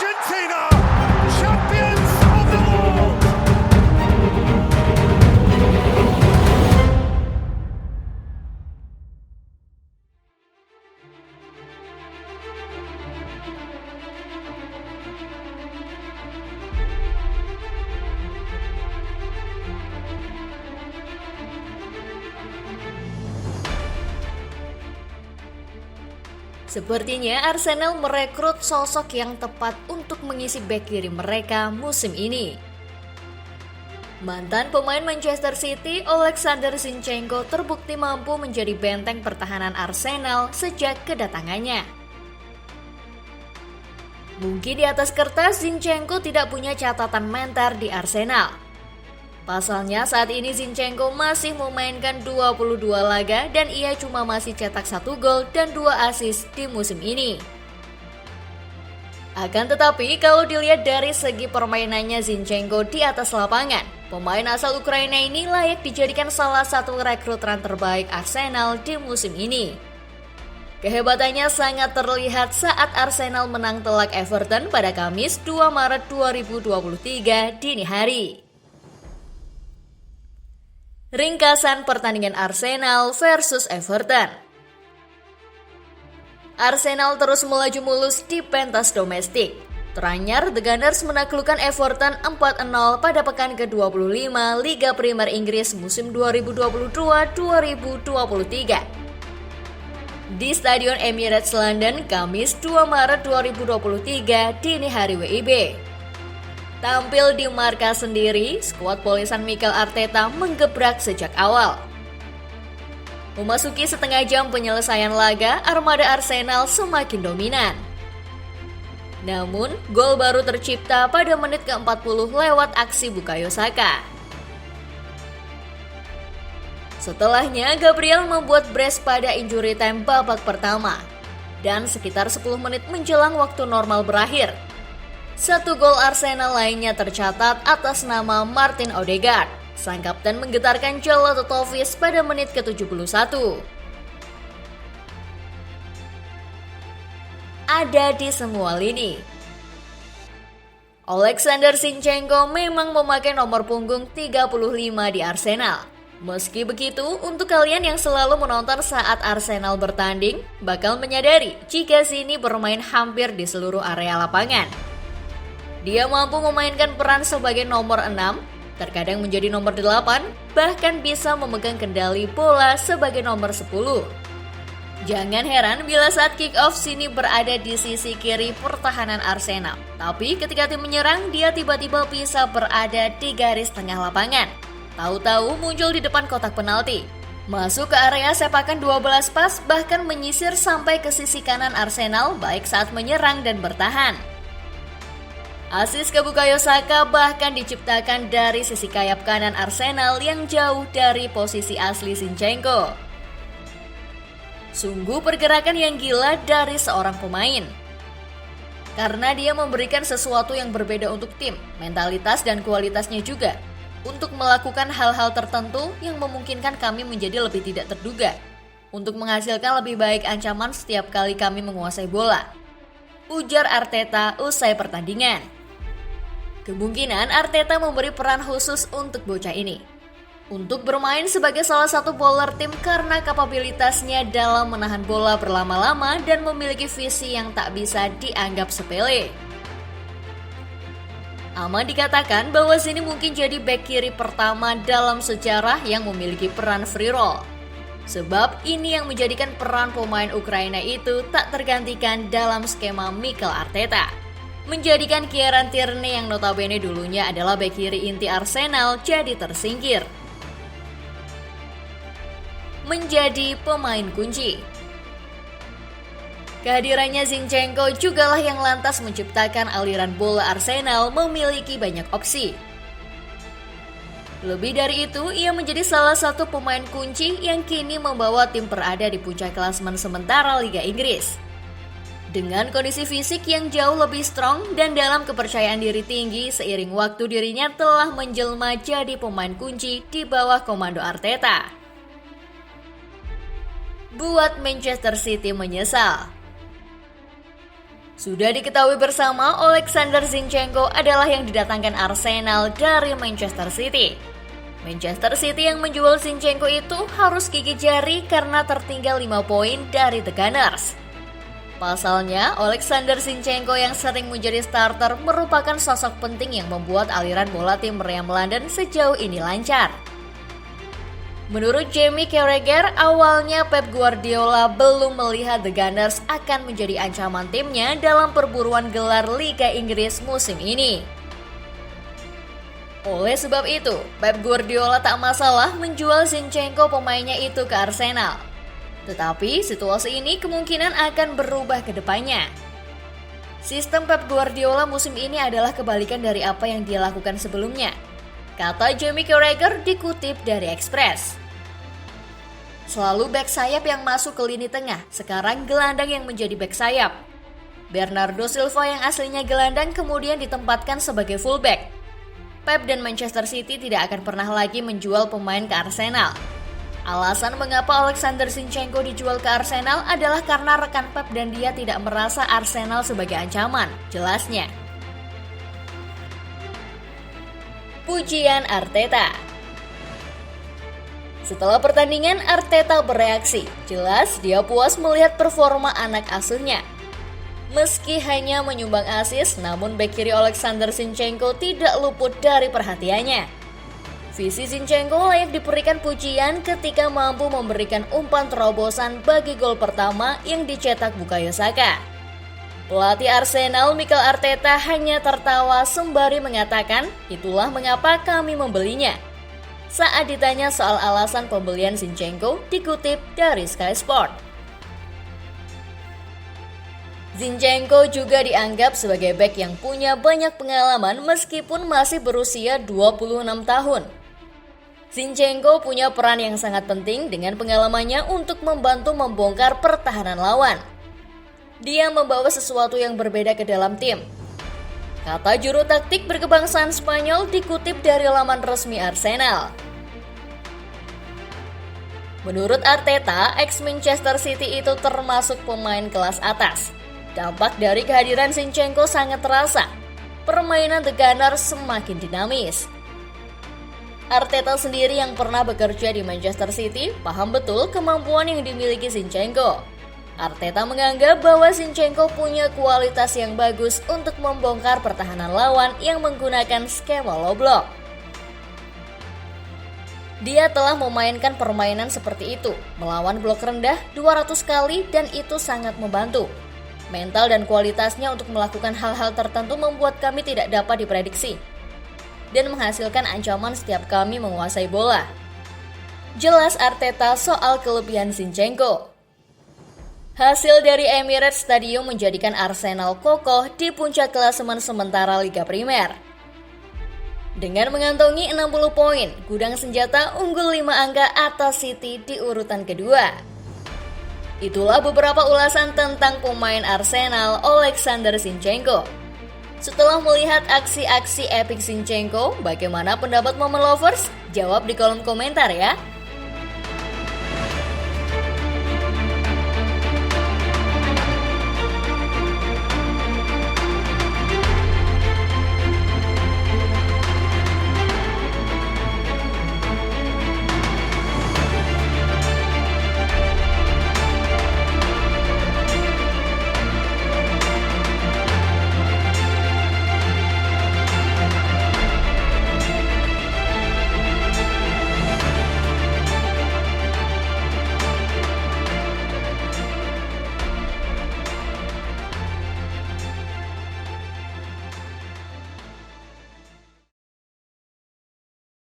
Argentina, champions of the world. Sepertinya Arsenal merekrut sosok yang tepat untuk mengisi bek kiri mereka musim ini. Mantan pemain Manchester City, Alexander Zinchenko terbukti mampu menjadi benteng pertahanan Arsenal sejak kedatangannya. Mungkin di atas kertas Zinchenko tidak punya catatan mentar di Arsenal. Pasalnya saat ini Zinchenko masih memainkan 22 laga dan ia cuma masih cetak 1 gol dan 2 assist di musim ini. Akan tetapi kalau dilihat dari segi permainannya Zinchenko di atas lapangan, pemain asal Ukraina ini layak dijadikan salah satu rekrutan terbaik Arsenal di musim ini. Kehebatannya sangat terlihat saat Arsenal menang telak Everton pada Kamis 2 Maret 2023 dini hari. Ringkasan pertandingan Arsenal versus Everton. Arsenal terus melaju mulus di pentas domestik. Teranyar, The Gunners menaklukkan Everton 4-0 pada pekan ke-25 Liga Premier Inggris musim 2022-2023. Di Stadion Emirates London, Kamis 2 Maret 2023 dini hari WIB. Tampil di markas sendiri, skuad polisan Mikel Arteta menggebrak sejak awal. Memasuki setengah jam penyelesaian laga, armada Arsenal semakin dominan. Namun, gol baru tercipta pada menit ke-40 lewat aksi Bukayo Saka. Setelahnya, Gabriel membuat brace pada injury time babak pertama. Dan sekitar 10 menit menjelang waktu normal berakhir, 1 gol Arsenal lainnya tercatat atas nama Martin Odegaard. Sang kapten menggetarkan Jolo Totovic pada menit ke-71. Ada di semua lini. Alexander Zinchenko memang memakai nomor punggung 35 di Arsenal. Meski begitu, untuk kalian yang selalu menonton saat Arsenal bertanding, bakal menyadari jika Zini bermain hampir di seluruh area lapangan. Dia mampu memainkan peran sebagai nomor 6, terkadang menjadi nomor 8, bahkan bisa memegang kendali bola sebagai nomor 10. Jangan heran bila saat kick-off Zini berada di sisi kiri pertahanan Arsenal. Tapi ketika tim menyerang, dia tiba-tiba bisa berada di garis tengah lapangan. Tahu-tahu muncul di depan kotak penalti. Masuk ke area sepakan 12 pas, bahkan menyisir sampai ke sisi kanan Arsenal baik saat menyerang dan bertahan. Asis ke Bukayo Saka bahkan diciptakan dari sisi kayap kanan Arsenal yang jauh dari posisi asli Zinchenko. Sungguh pergerakan yang gila dari seorang pemain. Karena dia memberikan sesuatu yang berbeda untuk tim, mentalitas dan kualitasnya juga, untuk melakukan hal-hal tertentu yang memungkinkan kami menjadi lebih tidak terduga, untuk menghasilkan lebih baik ancaman setiap kali kami menguasai bola, ujar Arteta usai pertandingan. Kemungkinan Arteta memberi peran khusus untuk bocah ini, untuk bermain sebagai salah satu bowler tim karena kapabilitasnya dalam menahan bola berlama-lama dan memiliki visi yang tak bisa dianggap sepele. Aman dikatakan bahwa Zini mungkin jadi bek kiri pertama dalam sejarah yang memiliki peran free roll. Sebab ini yang menjadikan peran pemain Ukraina itu tak tergantikan dalam skema Mikel Arteta. Menjadikan Kieran Tierney yang notabene dulunya adalah bek kiri inti Arsenal jadi tersingkir. Menjadi pemain kunci. Kehadirannya Zinchenko jugalah yang lantas menciptakan aliran bola Arsenal memiliki banyak opsi. Lebih dari itu, ia menjadi salah satu pemain kunci yang kini membawa tim berada di puncak klasemen sementara Liga Inggris. Dengan kondisi fisik yang jauh lebih strong dan dalam kepercayaan diri tinggi, seiring waktu dirinya telah menjelma jadi pemain kunci di bawah komando Arteta. Buat Manchester City menyesal. Sudah diketahui bersama, Alexander Zinchenko adalah yang didatangkan Arsenal dari Manchester City. Manchester City yang menjual Zinchenko itu harus gigit jari karena tertinggal 5 poin dari The Gunners. Pasalnya, Alexander Zinchenko yang sering menjadi starter merupakan sosok penting yang membuat aliran bola tim meriam London sejauh ini lancar. Menurut Jamie Carragher, awalnya Pep Guardiola belum melihat The Gunners akan menjadi ancaman timnya dalam perburuan gelar Liga Inggris musim ini. Oleh sebab itu, Pep Guardiola tak masalah menjual Zinchenko pemainnya itu ke Arsenal. Tetapi situasi ini kemungkinan akan berubah ke depannya. Sistem Pep Guardiola musim ini adalah kebalikan dari apa yang dia lakukan sebelumnya, kata Jamie Carragher dikutip dari Express. Selalu bek sayap yang masuk ke lini tengah, sekarang gelandang yang menjadi bek sayap. Bernardo Silva yang aslinya gelandang kemudian ditempatkan sebagai fullback. Pep dan Manchester City tidak akan pernah lagi menjual pemain ke Arsenal. Alasan mengapa Alexander Zinchenko dijual ke Arsenal adalah karena rekan Pep dan dia tidak merasa Arsenal sebagai ancaman, jelasnya. Pujian Arteta. Setelah pertandingan, Arteta bereaksi. Jelas dia puas melihat performa anak asuhnya. Meski hanya menyumbang assist, namun bek kiri Alexander Zinchenko tidak luput dari perhatiannya. Visi Zinchenko layak diberikan pujian ketika mampu memberikan umpan terobosan bagi gol pertama yang dicetak Bukayo Saka. Pelatih Arsenal Mikel Arteta hanya tertawa sembari mengatakan, "Itulah mengapa kami membelinya." Saat ditanya soal alasan pembelian Zinchenko, dikutip dari Sky Sport. Zinchenko juga dianggap sebagai bek yang punya banyak pengalaman meskipun masih berusia 26 tahun. Zinchenko punya peran yang sangat penting dengan pengalamannya untuk membantu membongkar pertahanan lawan. Dia membawa sesuatu yang berbeda ke dalam tim, kata juru taktik berkebangsaan Spanyol dikutip dari laman resmi Arsenal. Menurut Arteta, ex-Manchester City itu termasuk pemain kelas atas. Dampak dari kehadiran Zinchenko sangat terasa. Permainan The Gunners semakin dinamis. Arteta sendiri yang pernah bekerja di Manchester City paham betul kemampuan yang dimiliki Zinchenko. Arteta menganggap bahwa Zinchenko punya kualitas yang bagus untuk membongkar pertahanan lawan yang menggunakan skema low block. Dia telah memainkan permainan seperti itu, melawan blok rendah 200 kali dan itu sangat membantu. Mental dan kualitasnya untuk melakukan hal-hal tertentu membuat kami tidak dapat diprediksi dan menghasilkan ancaman setiap kami menguasai bola. Jelas Arteta soal kelebihan Zinchenko. Hasil dari Emirates Stadium menjadikan Arsenal kokoh di puncak klasemen sementara Liga Primer. Dengan mengantongi 60 poin, gudang senjata unggul 5 angka atas City di urutan kedua. Itulah beberapa ulasan tentang pemain Arsenal Alexander Zinchenko. Setelah melihat aksi-aksi epik Zinchenko, bagaimana pendapat Momen Lovers? Jawab di kolom komentar ya.